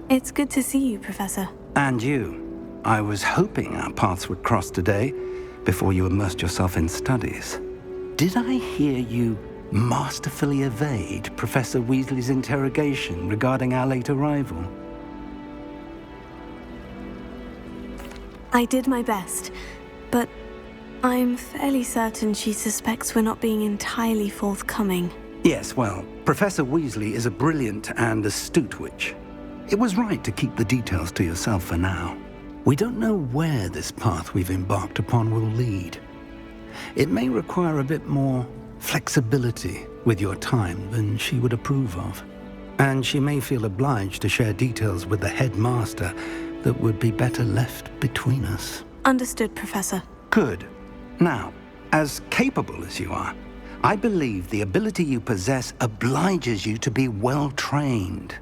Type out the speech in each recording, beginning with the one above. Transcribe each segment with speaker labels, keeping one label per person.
Speaker 1: It's good to see you, Professor.
Speaker 2: And you. I was hoping our paths would cross today, before you immersed yourself in studies. Did I hear you masterfully evade Professor Weasley's interrogation regarding our late arrival?
Speaker 1: I did my best, but I'm fairly certain she suspects we're not being entirely forthcoming.
Speaker 2: Yes, well, Professor Weasley is a brilliant and astute witch. It was right to keep the details to yourself for now. We don't know where this path we've embarked upon will lead. It may require a bit more flexibility with your time than she would approve of. And she may feel obliged to share details with the headmaster that would be better left between us.
Speaker 1: Understood, Professor.
Speaker 2: Good. Now, as capable as you are, I believe the ability you possess obliges you to be well trained.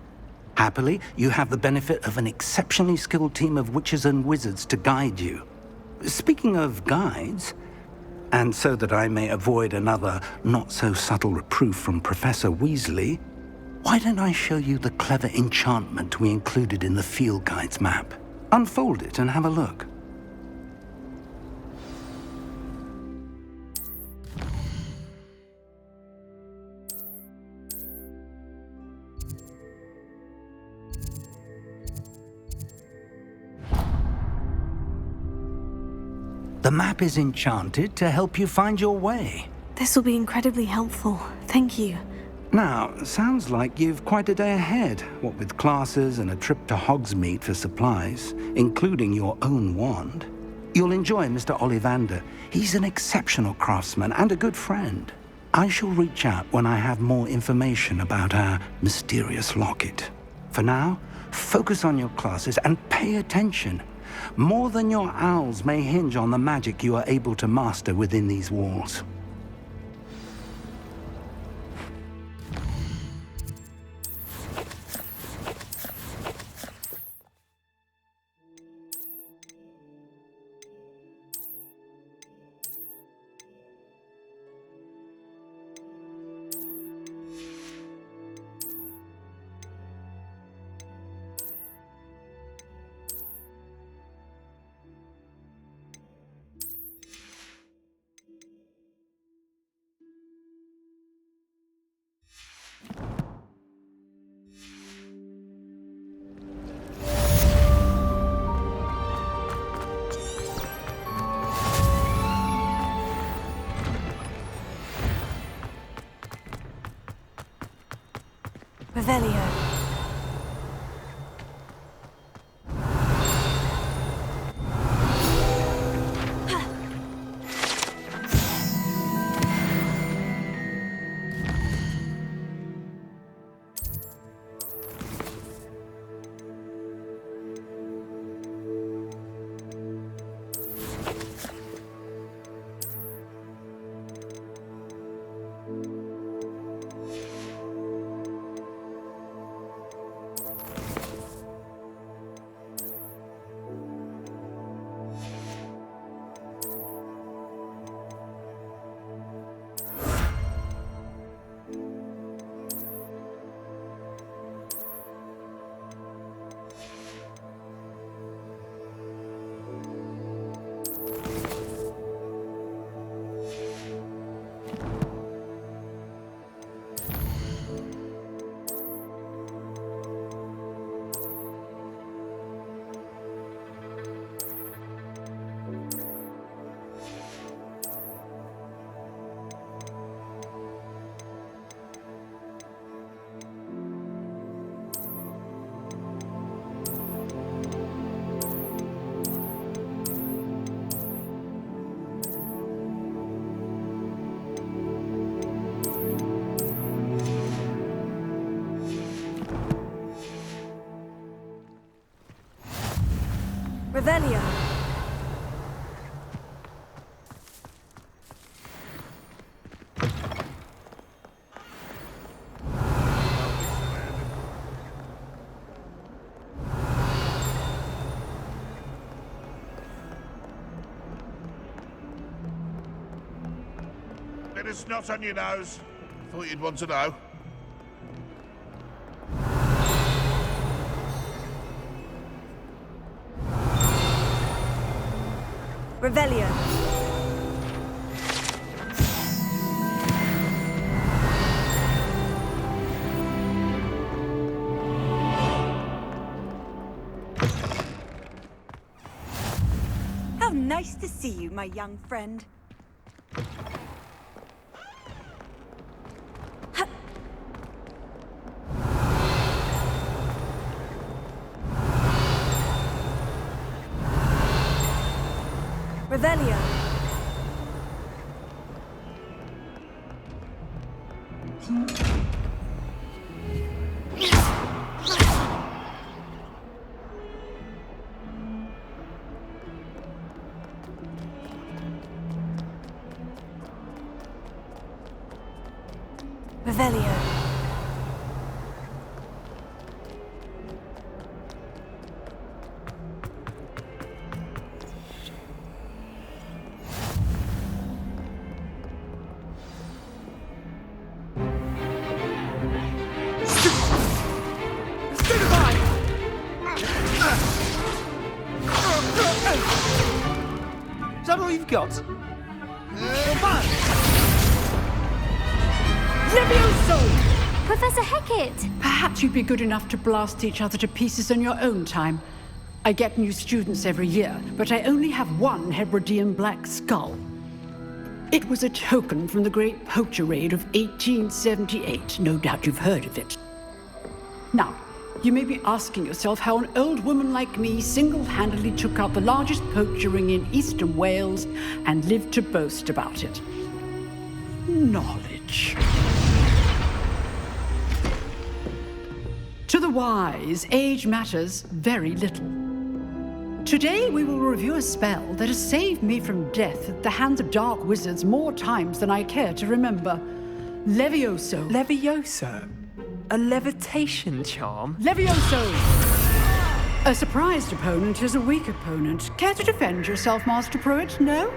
Speaker 2: Happily, you have the benefit of an exceptionally skilled team of witches and wizards to guide you. Speaking of guides, and so that I may avoid another not-so-subtle reproof from Professor Weasley, why don't I show you the clever enchantment we included in the field guide's map? Unfold it and have a look. The map is enchanted to help you find your way.
Speaker 1: This will be incredibly helpful. Thank you.
Speaker 2: Now, sounds like you've quite a day ahead, what with classes and a trip to Hogsmeade for supplies, including your own wand. You'll enjoy Mr. Ollivander. He's an exceptional craftsman and a good friend. I shall reach out when I have more information about our mysterious locket. For now, focus on your classes and pay attention. More than your owls may hinge on the magic you are able to master within these walls.
Speaker 1: Revelio. Revelio.
Speaker 3: Bit of snot on your nose. Thought you'd want to know.
Speaker 1: Revelio.
Speaker 4: How nice to see you, my young friend.
Speaker 1: Revelio. Revelio.
Speaker 5: Is that all you've got?
Speaker 6: Levioso! Professor Hecat!
Speaker 7: Perhaps you'd be good enough to blast each other to pieces in your own time. I get new students every year, but I only have one Hebridean black skull. It was a token from the Great Poacher Raid of 1878. No doubt you've heard of it. Now, you may be asking yourself how an old woman like me single-handedly took out the largest poacher ring in eastern Wales and lived to boast about it. Knowledge. To the wise, age matters very little. Today we will review a spell that has saved me from death at the hands of dark wizards more times than I care to remember. Levioso.
Speaker 5: Levioso? A levitation charm?
Speaker 7: Levioso! A surprised opponent is a weak opponent. Care to defend yourself, Master Pruitt? No?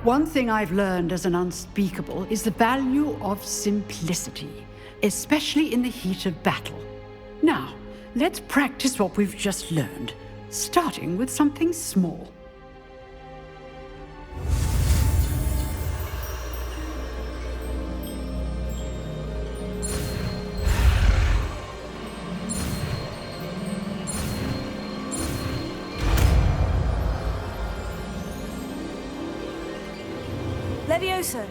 Speaker 7: One thing I've learned as an unspeakable is the value of simplicity, especially in the heat of battle. Now, let's practice what we've just learned, starting with something small.
Speaker 1: Levioso.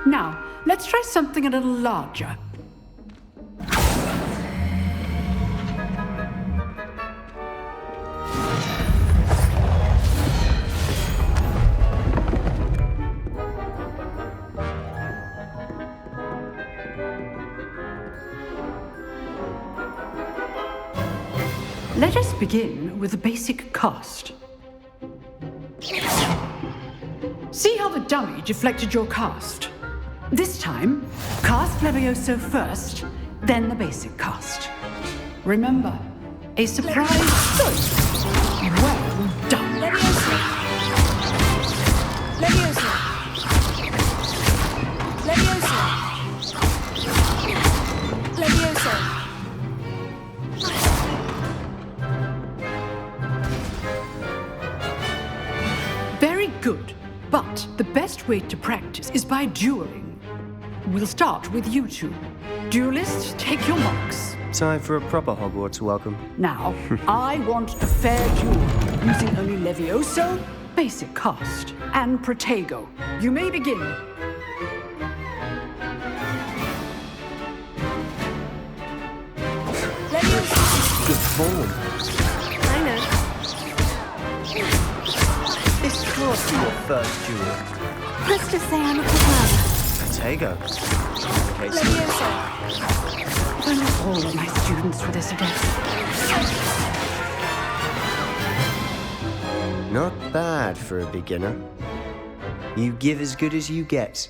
Speaker 7: Now, let's try something a little larger. Let us begin with the basic cast. See how the dummy deflected your cast? This time, cast Levioso first, then the basic cast. Remember, a surprise choice. Well done.
Speaker 1: Levioso. Levioso. Levioso. Levioso.
Speaker 7: Very good, but the best way to practice is by dueling. We'll start with you two. Duelists, take your marks.
Speaker 5: Time for a proper Hogwarts welcome.
Speaker 7: Now, I want a fair duel, using only Levioso, basic cast, and Protego. You may begin.
Speaker 1: Levioso.
Speaker 5: Good form.
Speaker 1: I know.
Speaker 5: This can't be your first duel.
Speaker 1: Let's just say I'm a quick learner.
Speaker 5: Protego. Okay, so
Speaker 1: Levioso.
Speaker 7: If only all of my students were this adept.
Speaker 5: not bad for a beginner. You give as good as you get.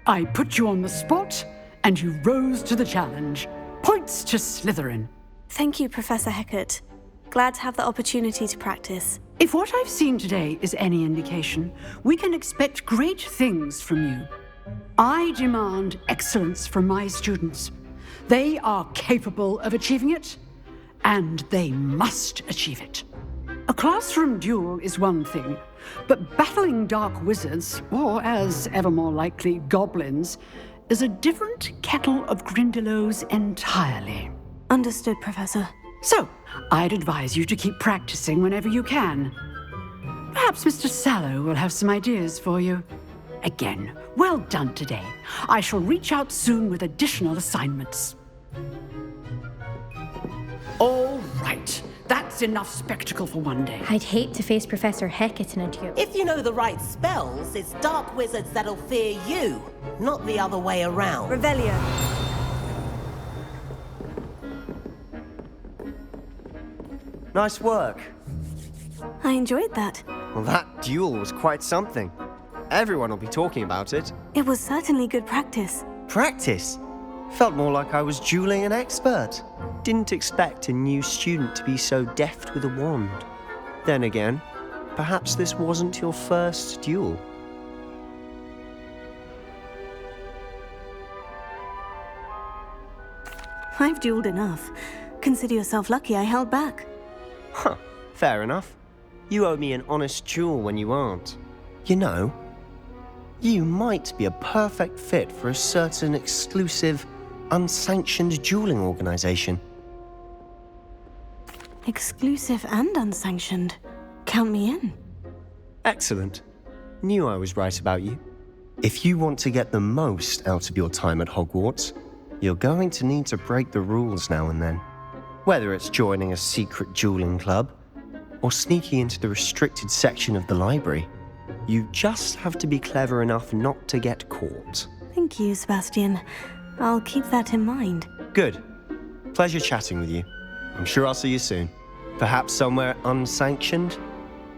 Speaker 7: I put you on the spot, and you rose to the challenge. Points to Slytherin.
Speaker 1: Thank you, Professor Hecat. Glad to have the opportunity to practice.
Speaker 7: If what I've seen today is any indication, we can expect great things from you. I demand excellence from my students. They are capable of achieving it, and they must achieve it. A classroom duel is one thing, but battling dark wizards, or as ever more likely, goblins, is a different kettle of Grindylows entirely.
Speaker 1: Understood, Professor.
Speaker 7: So, I'd advise you to keep practicing whenever you can. Perhaps Mr. Sallow will have some ideas for you. Again, well done today. I shall reach out soon with additional assignments. All right. That's enough spectacle for one day.
Speaker 6: I'd hate to face Professor Hecat in a duel.
Speaker 8: If you know the right spells, it's dark wizards that'll fear you, not the other way around.
Speaker 4: Revelio.
Speaker 5: Nice work.
Speaker 1: I enjoyed that.
Speaker 5: Well, that duel was quite something. Everyone will be talking about it.
Speaker 1: It was certainly good practice.
Speaker 5: Practice? Felt more like I was dueling an expert. Didn't expect a new student to be so deft with a wand. Then again, perhaps this wasn't your first duel.
Speaker 1: I've dueled enough. Consider yourself lucky I held back.
Speaker 5: Huh, fair enough. You owe me an honest duel when you aren't. You know, you might be a perfect fit for a certain exclusive, unsanctioned dueling organization.
Speaker 1: Exclusive and unsanctioned. Count me in.
Speaker 5: Excellent. Knew I was right about you. If you want to get the most out of your time at Hogwarts, you're going to need to break the rules now and then. Whether it's joining a secret dueling club or sneaking into the restricted section of the library, you just have to be clever enough not to get caught.
Speaker 1: Thank you, Sebastian. I'll keep that in mind.
Speaker 5: Good. Pleasure chatting with you. I'm sure I'll see you soon. Perhaps somewhere unsanctioned?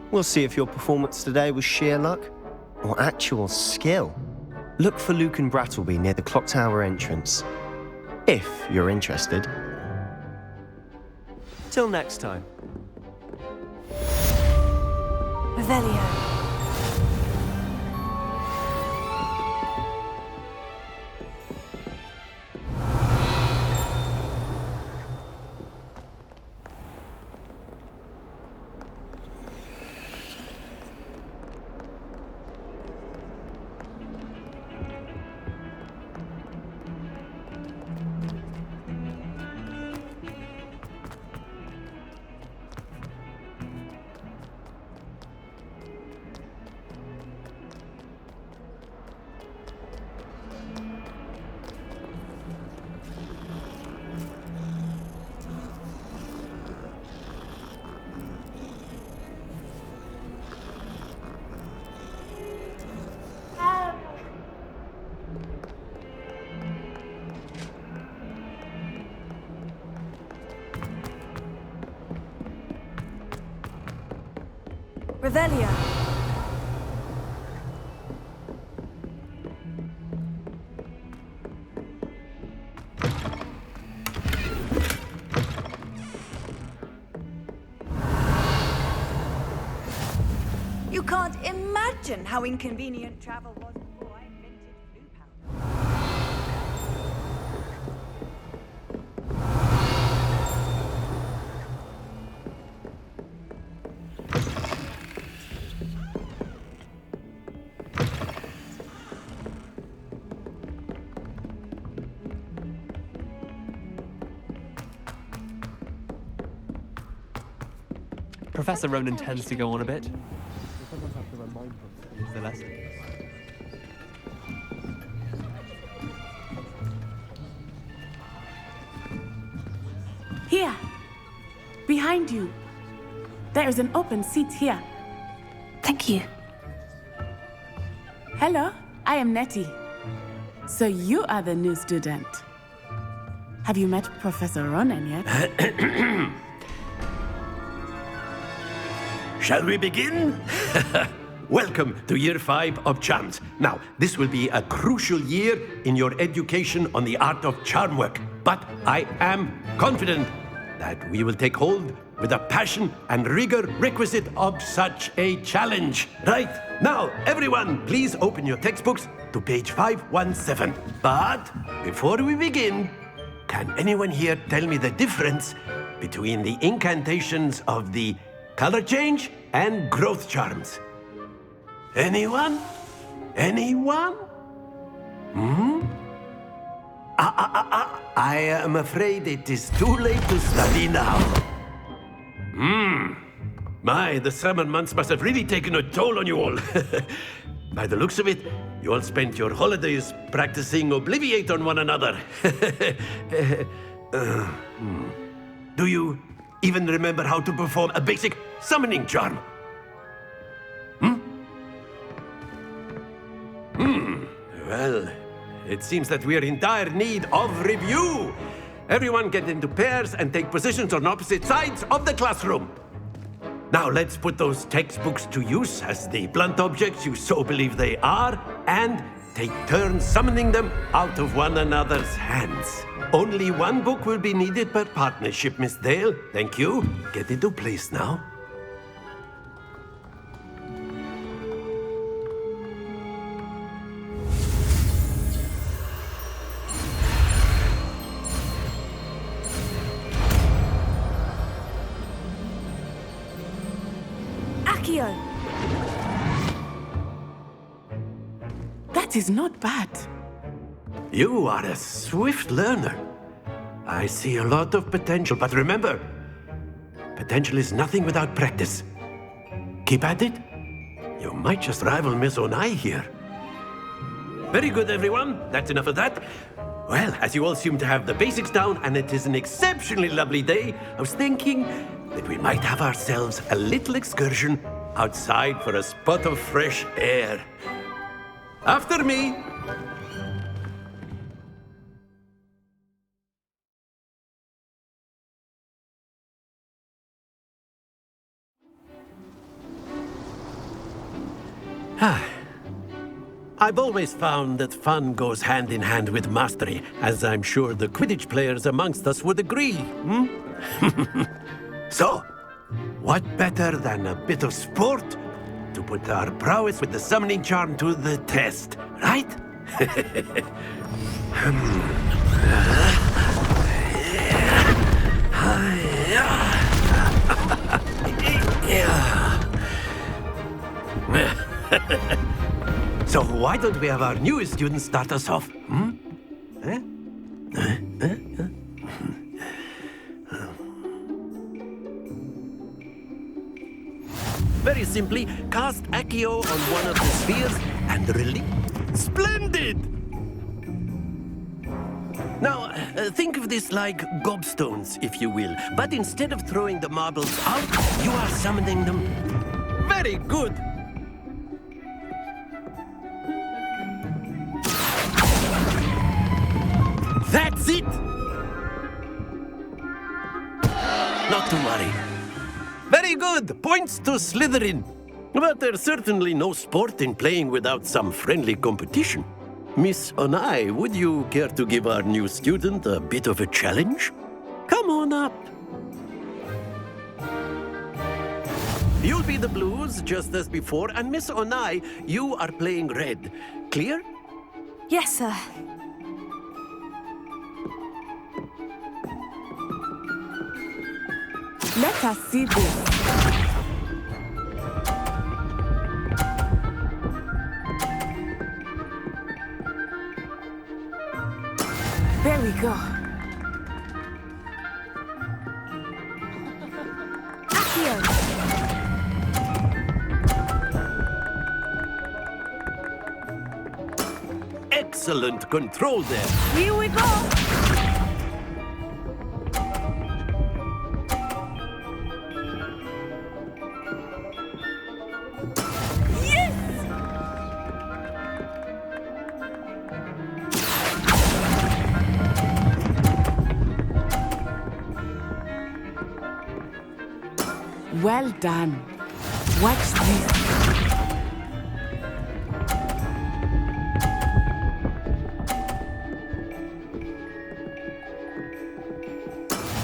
Speaker 5: We'll see if your performance today was sheer luck or actual skill. Look for Luke and Brattleby near the clock tower entrance, if you're interested. Till next time.
Speaker 4: Revelio. Revelio. You can't imagine how inconvenient travel was before I invented blue powder.
Speaker 9: Professor Ronan tends to go on a bit. Is the lesson.
Speaker 10: Here, behind you. There is an open seat here.
Speaker 1: Thank you.
Speaker 10: Hello, I am Nettie. So you are the new student. Have you met Professor Ronan yet?
Speaker 11: Shall we begin? Welcome to Year 5 of Charms. Now, this will be a crucial year in your education on the art of charm work, but I am confident that we will take hold with the passion and rigor requisite of such a challenge. Right, now, everyone, please open your textbooks to page 517. But before we begin, can anyone here tell me the difference between the incantations of the color change and growth charms? Anyone? Anyone? I am afraid it is too late to study now. My, the summer months must have really taken a toll on you all. By the looks of it, you all spent your holidays practicing Obliviate on one another. Do you even remember how to perform a basic summoning charm? Well, it seems that we are in dire need of review. Everyone get into pairs and take positions on opposite sides of the classroom. Now let's put those textbooks to use as the blunt objects you so believe they are, and take turns summoning them out of one another's hands. Only one book will be needed per partnership, Miss Dale. Thank you. Get into place now.
Speaker 1: Accio!
Speaker 10: That is not bad.
Speaker 11: You are a swift learner. I see a lot of potential, but remember, potential is nothing without practice. Keep at it. You might just rival Miss Onai here. Very good, everyone. That's enough of that. Well, as you all seem to have the basics down, and it is an exceptionally lovely day, I was thinking that we might have ourselves a little excursion outside for a spot of fresh air. After me. I've always found that fun goes hand in hand with mastery, as I'm sure the Quidditch players amongst us would agree. So, what better than a bit of sport to put our prowess with the summoning charm to the test, right? So why don't we have our newest student start us off? Very simply, cast Accio on one of the spheres and release. Splendid! Now, think of this like gobstones, if you will. But instead of throwing the marbles out, you are summoning them. Very good! That's it! Not to worry. Very good! Points to Slytherin. But there's certainly no sport in playing without some friendly competition. Miss Onai, would you care to give our new student a bit of a challenge? Come on up. You'll be the blues, just as before, and Miss Onai, you are playing red. Clear?
Speaker 1: Yes, sir.
Speaker 10: Let us see this. There we go.
Speaker 1: Accio!
Speaker 11: Excellent control there.
Speaker 1: Here we go!
Speaker 10: Well done. Watch this.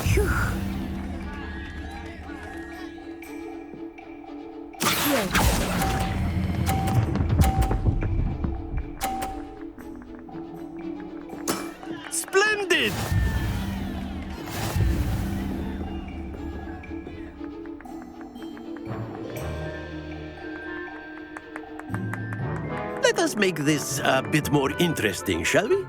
Speaker 10: Phew.
Speaker 11: Splendid! Let us make this a bit more interesting, shall we?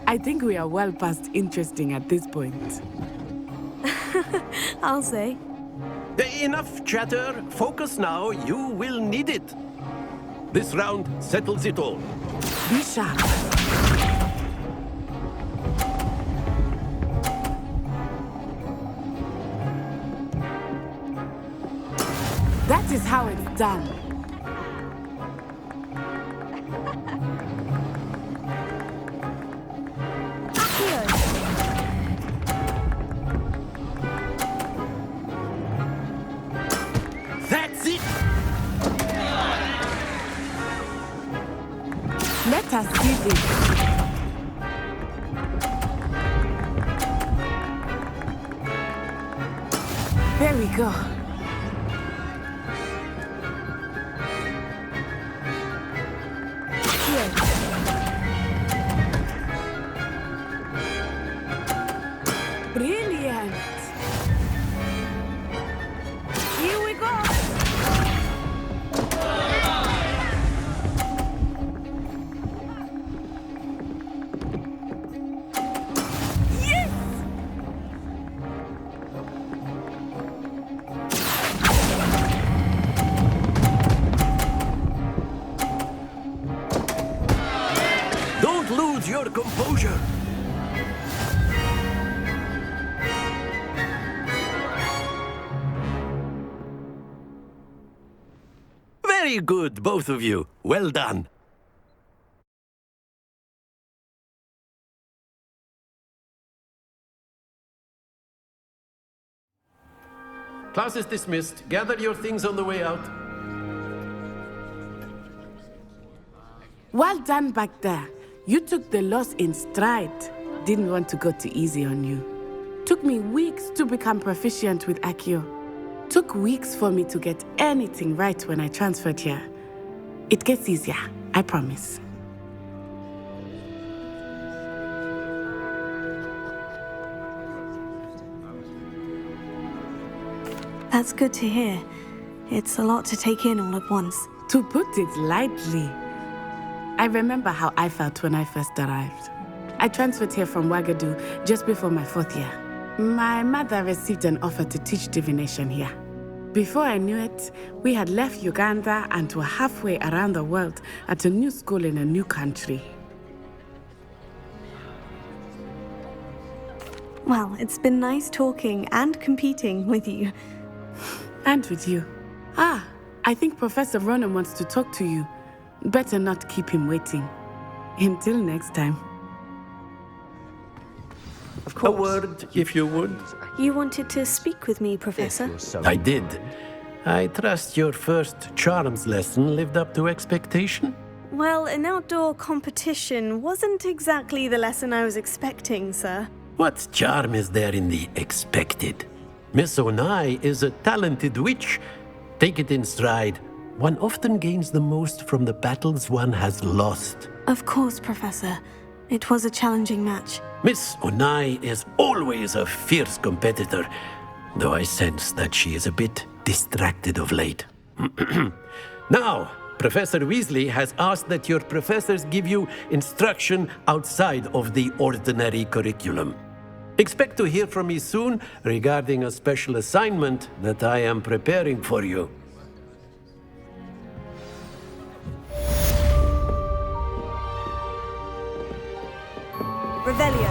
Speaker 10: I think we are well past interesting at this point.
Speaker 1: I'll say.
Speaker 11: Enough chatter. Focus now. You will need it. This round settles it all.
Speaker 10: Be sharp. That is how it's done.
Speaker 11: That's it!
Speaker 10: Let us see this. There we go. Brilliant! Here we go! Yes!
Speaker 11: Don't lose your composure. Very good, both of you. Well done. Class is dismissed. Gather your things on the way out.
Speaker 10: Well done back there. You took the loss in stride. Didn't want to go too easy on you. Took me weeks to become proficient with Accio. Took weeks for me to get anything right when I transferred here. It gets easier, I promise.
Speaker 1: That's good to hear. It's a lot to take in all at once.
Speaker 10: To put it lightly, I remember how I felt when I first arrived. I transferred here from Ouagadougou just before my 4th year. My mother received an offer to teach divination here. Before I knew it, we had left Uganda and were halfway around the world at a new school in a new country.
Speaker 1: Well, it's been nice talking and competing with you.
Speaker 10: And with you. Ah, I think Professor Ronan wants to talk to you. Better not keep him waiting. Until next time.
Speaker 11: Of course. A word, if you would.
Speaker 1: You wanted to speak with me, Professor?
Speaker 11: I did. I trust your first charms lesson lived up to expectation?
Speaker 1: Well, an outdoor competition wasn't exactly the lesson I was expecting, sir.
Speaker 11: What charm is there in the expected? Miss Onai is a talented witch. Take it in stride. One often gains the most from the battles one has lost.
Speaker 1: Of course, Professor. It was a challenging match.
Speaker 11: Miss Onai is always a fierce competitor, though I sense that she is a bit distracted of late. Now, Professor Weasley has asked that your professors give you instruction outside of the ordinary curriculum. Expect to hear from me soon regarding a special assignment that I am preparing for you.
Speaker 4: Revelio.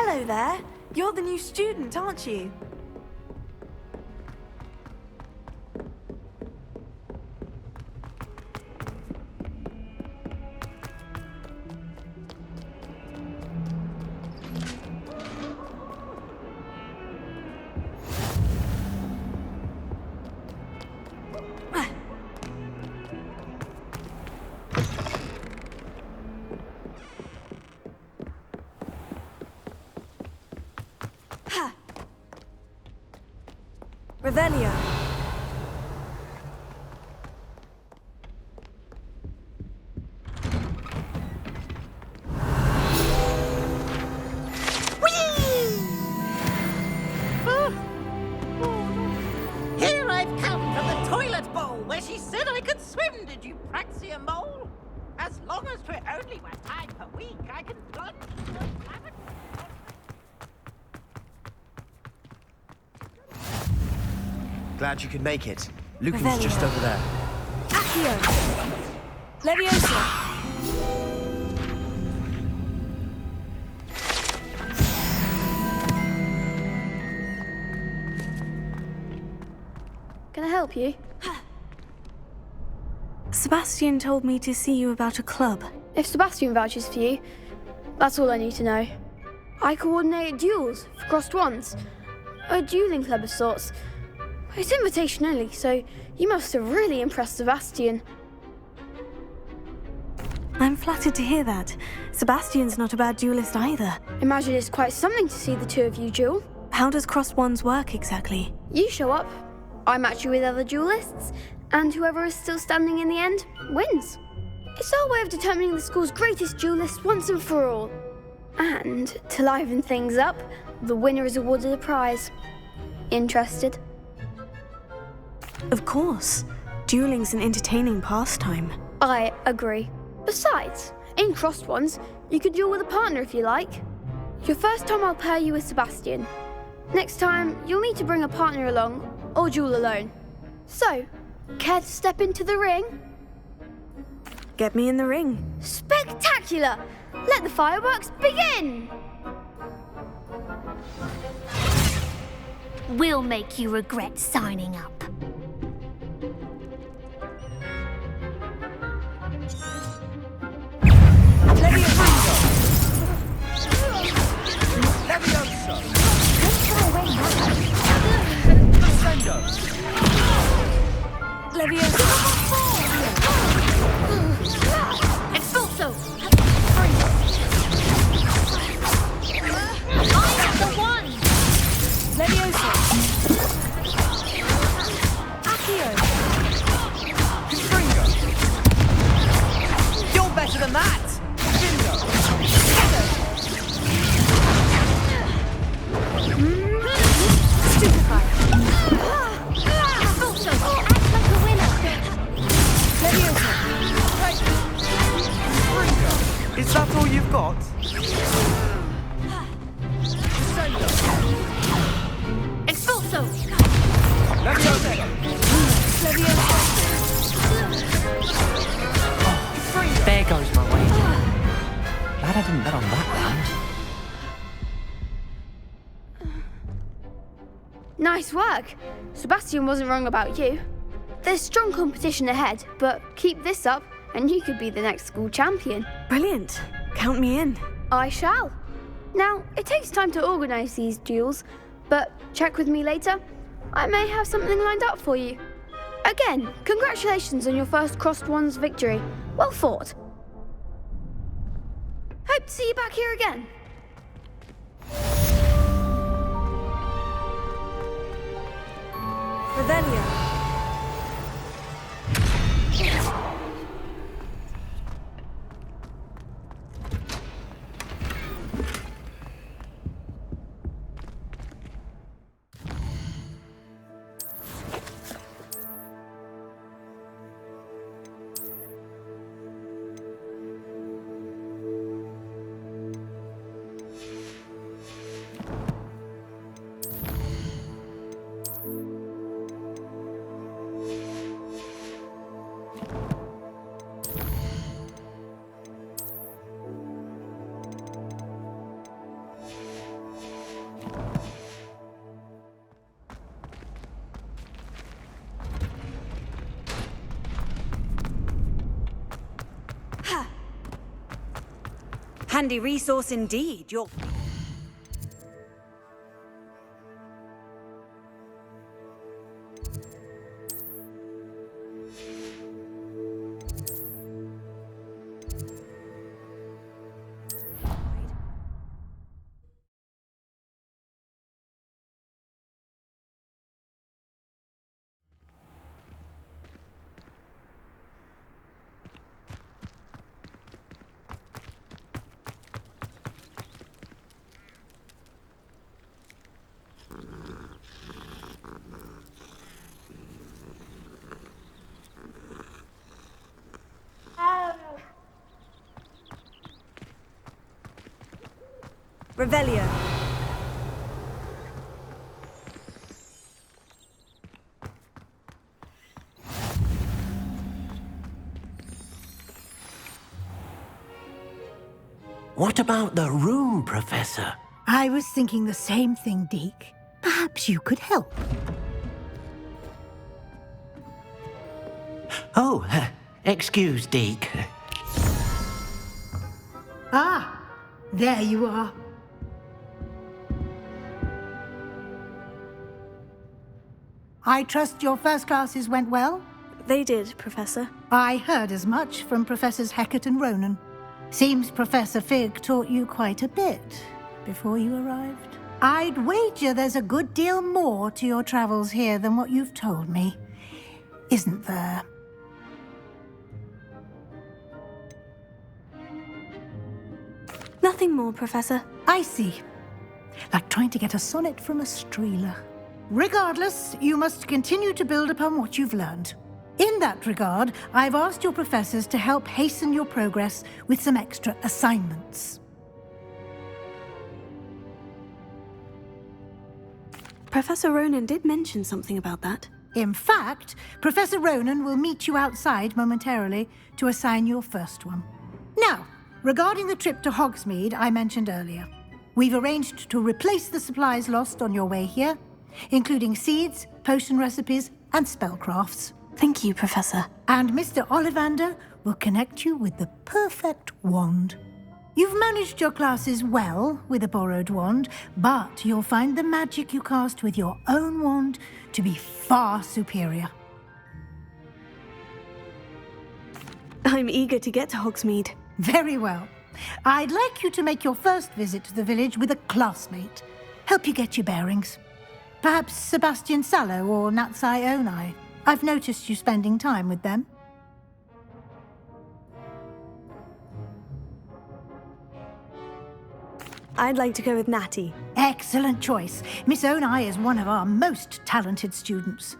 Speaker 1: Hello there. You're the new student, aren't you? Revelio.
Speaker 8: Here I've come from the toilet bowl where she said I could swim, did you praxia mole? As long as we're only one time per week, I can plunge into the lavender.
Speaker 5: Glad you could make it. Lucan's just over there.
Speaker 1: Accio. Leviosa.
Speaker 6: Can I help you?
Speaker 1: Sebastian told me to see you about a club.
Speaker 6: If Sebastian vouches for you, that's all I need to know. I coordinate duels for crossed wands. A dueling club of sorts. It's invitation only, so you must have really impressed Sebastian.
Speaker 1: I'm flattered to hear that. Sebastian's not a bad duelist either.
Speaker 6: Imagine it's quite something to see the two of you duel.
Speaker 1: How does crossed wands work exactly?
Speaker 6: You show up, I match you with other duelists, and whoever is still standing in the end wins. It's our way of determining the school's greatest duelist once and for all. And to liven things up, the winner is awarded a prize. Interested?
Speaker 1: Of course. Dueling's an entertaining pastime.
Speaker 6: I agree. Besides, in crossed ones, you could duel with a partner if you like. Your first time I'll pair you with Sebastian. Next time, you'll need to bring a partner along, or duel alone. So, care to step into the ring?
Speaker 1: Get me in the ring.
Speaker 6: Spectacular! Let the fireworks begin!
Speaker 12: We'll make you regret signing up.
Speaker 1: Leviosa.
Speaker 12: Expulso! I am the one!
Speaker 1: Leviosa. Accio.
Speaker 9: You're better than that!
Speaker 1: Stupefy.
Speaker 12: Expulso! Act like a winner!
Speaker 1: Leviosa.
Speaker 9: Is that all you've got?
Speaker 12: Expulso!
Speaker 1: Leviosa.
Speaker 9: There goes my way. Glad I didn't bet on that round.
Speaker 6: Nice work. Sebastian wasn't wrong about you. There's strong competition ahead, but keep this up and you could be the next school champion.
Speaker 1: Brilliant. Count me in.
Speaker 6: I shall. Now, it takes time to organise these duels, but check with me later. I may have something lined up for you. Again, congratulations on your first crossed wands victory. Well fought. Hope to see you back here again.
Speaker 1: Revelio.
Speaker 4: handy resource indeed. You're... Revelio.
Speaker 11: What about the room, Professor?
Speaker 13: I was thinking the same thing, Deke. Perhaps you could help.
Speaker 11: Oh, excuse, Deke.
Speaker 13: Ah, there you are. I trust your first classes went well?
Speaker 1: They did, Professor.
Speaker 13: I heard as much from Professors Hecat and Ronan. Seems Professor Fig taught you quite a bit before you arrived. I'd wager there's a good deal more to your travels here than what you've told me, isn't there?
Speaker 1: Nothing more, Professor.
Speaker 13: I see. Like trying to get a sonnet from a streeler. Regardless, you must continue to build upon what you've learned. In that regard, I've asked your professors to help hasten your progress with some extra assignments.
Speaker 1: Professor Ronan did mention something about that.
Speaker 13: In fact, Professor Ronan will meet you outside momentarily to assign your first one. Now, regarding the trip to Hogsmeade I mentioned earlier, we've arranged to replace the supplies lost on your way here, including seeds, potion recipes, and spellcrafts.
Speaker 1: Thank you, Professor.
Speaker 13: And Mr. Ollivander will connect you with the perfect wand. You've managed your classes well with a borrowed wand, but you'll find the magic you cast with your own wand to be far superior.
Speaker 1: I'm eager to get to Hogsmeade.
Speaker 13: Very well. I'd like you to make your first visit to the village with a classmate. Help you get your bearings. Perhaps Sebastian Sallow or Natsai Onai. I've noticed you spending time with them.
Speaker 1: I'd like to go with Natty.
Speaker 13: Excellent choice. Miss Onai is one of our most talented students.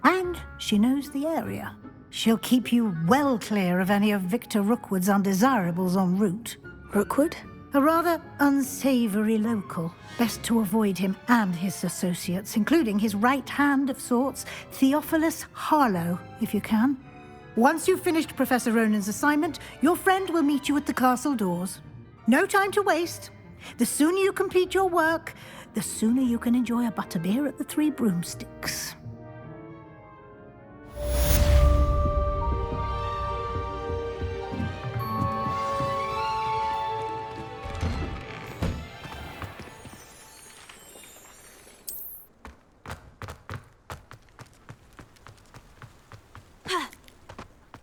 Speaker 13: And she knows the area. She'll keep you well clear of any of Victor Rookwood's undesirables en route.
Speaker 1: Rookwood?
Speaker 13: A rather unsavory local. Best to avoid him and his associates, including his right hand of sorts, Theophilus Harlow, if you can. Once you've finished Professor Ronan's assignment, your friend will meet you at the castle doors. No time to waste. The sooner you complete your work, the sooner you can enjoy a butterbeer at the Three Broomsticks.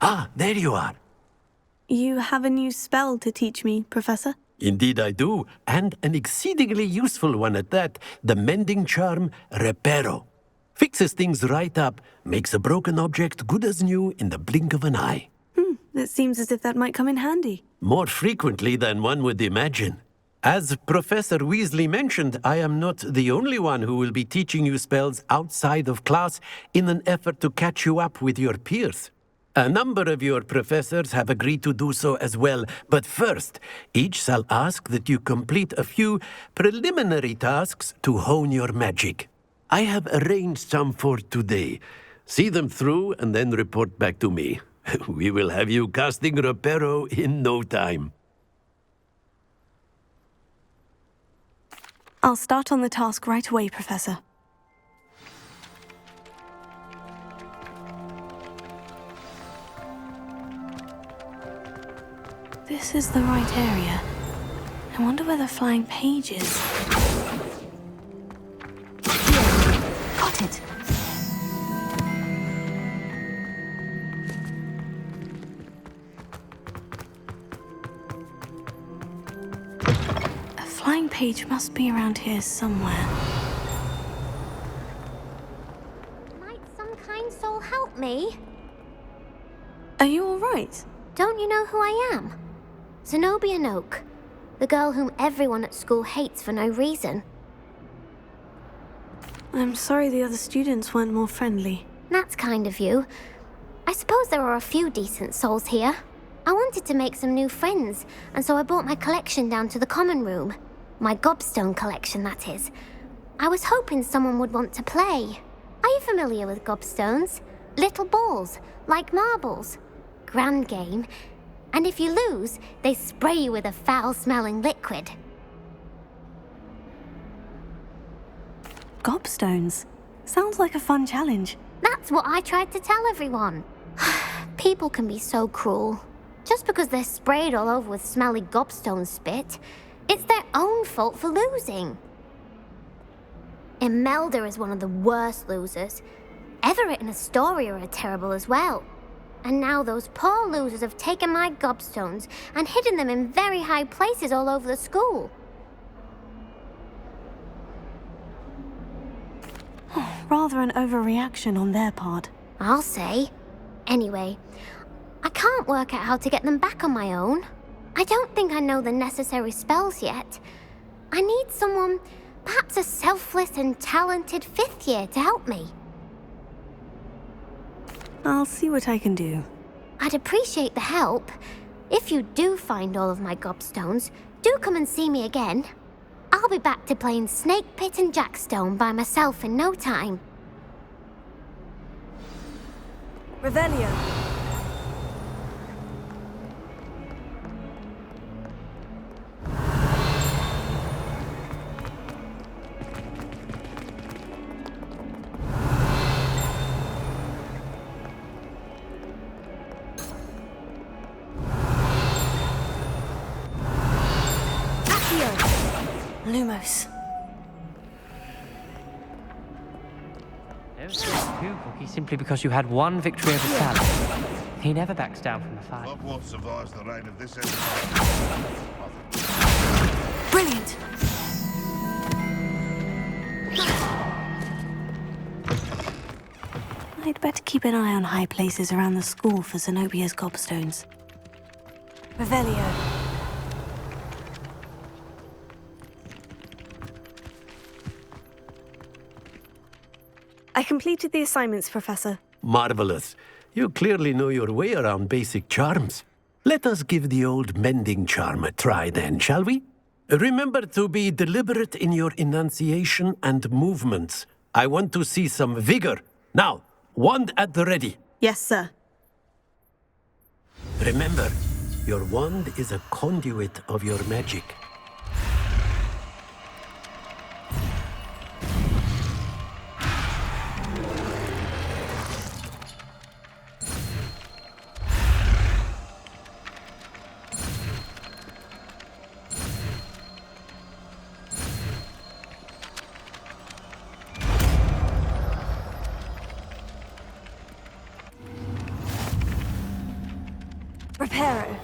Speaker 11: Ah, there you are.
Speaker 1: You have a new spell to teach me, Professor?
Speaker 11: Indeed I do, and an exceedingly useful one at that, the mending charm Reparo. Fixes things right up, makes a broken object good as new in the blink of an eye.
Speaker 1: It seems as if that might come in handy.
Speaker 11: More frequently than one would imagine. As Professor Weasley mentioned, I am not the only one who will be teaching you spells outside of class in an effort to catch you up with your peers. A number of your professors have agreed to do so as well, but first, each shall ask that you complete a few preliminary tasks to hone your magic. I have arranged some for today. See them through and then report back to me. We will have you casting Reparo in no time.
Speaker 1: I'll start on the task right away, Professor. This is the right area. I wonder where the flying page is. Got it. A flying page must be around here somewhere.
Speaker 12: Might some kind soul help me?
Speaker 1: Are you all right?
Speaker 12: Don't you know who I am? Zenobia Noak, the girl whom everyone at school hates for no reason.
Speaker 1: I'm sorry the other students weren't more friendly.
Speaker 12: That's kind of you. I suppose there are a few decent souls here. I wanted to make some new friends, and so I brought my collection down to the common room. My gobstone collection, that is. I was hoping someone would want to play. Are you familiar with gobstones? Little balls, like marbles. Grand game. And if you lose, they spray you with a foul-smelling liquid.
Speaker 1: Gobstones? Sounds like a fun challenge.
Speaker 12: That's what I tried to tell everyone. People can be so cruel. Just because they're sprayed all over with smelly gobstone spit, it's their own fault for losing. Imelda is one of the worst losers. Everett and Astoria are terrible as well. And now those poor losers have taken my gobstones and hidden them in very high places all over the school.
Speaker 1: Rather an overreaction on their part.
Speaker 12: I'll say. Anyway, I can't work out how to get them back on my own. I don't think I know the necessary spells yet. I need someone, perhaps a selfless and talented 5th year to help me.
Speaker 1: I'll see what I can do.
Speaker 12: I'd appreciate the help. If you do find all of my gobstones, do come and see me again. I'll be back to playing Snake Pit and Jackstone by myself in no time.
Speaker 1: Revelio. Lumos.
Speaker 9: Don't get too cocky simply because you had one victory over Sally. He never backs down from the fight.
Speaker 3: Hogwarts survives the reign of this empire.
Speaker 1: Brilliant! I'd better keep an eye on high places around the school for Zenobia's gobstones. Revelio. I completed the assignments, Professor.
Speaker 11: Marvelous. You clearly know your way around basic charms. Let us give the old mending charm a try then, shall we? Remember to be deliberate in your enunciation and movements. I want to see some vigor. Now, wand at the ready.
Speaker 1: Yes, sir.
Speaker 11: Remember, your wand is a conduit of your magic.
Speaker 1: Reparo.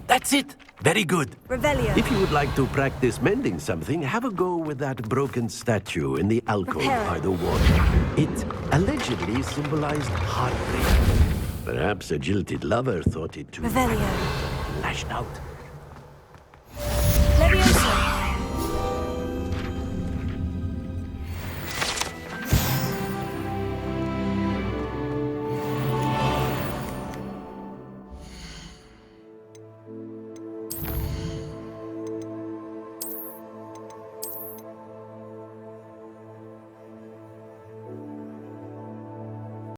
Speaker 11: That's it. Very good.
Speaker 1: Revelio.
Speaker 11: If you would like to practice mending something, have a go with that broken statue in the alcove
Speaker 1: Reparo.
Speaker 11: by the water. It allegedly symbolized heartbreak. Perhaps a jilted lover thought it too
Speaker 1: Revelio.
Speaker 11: lashed out.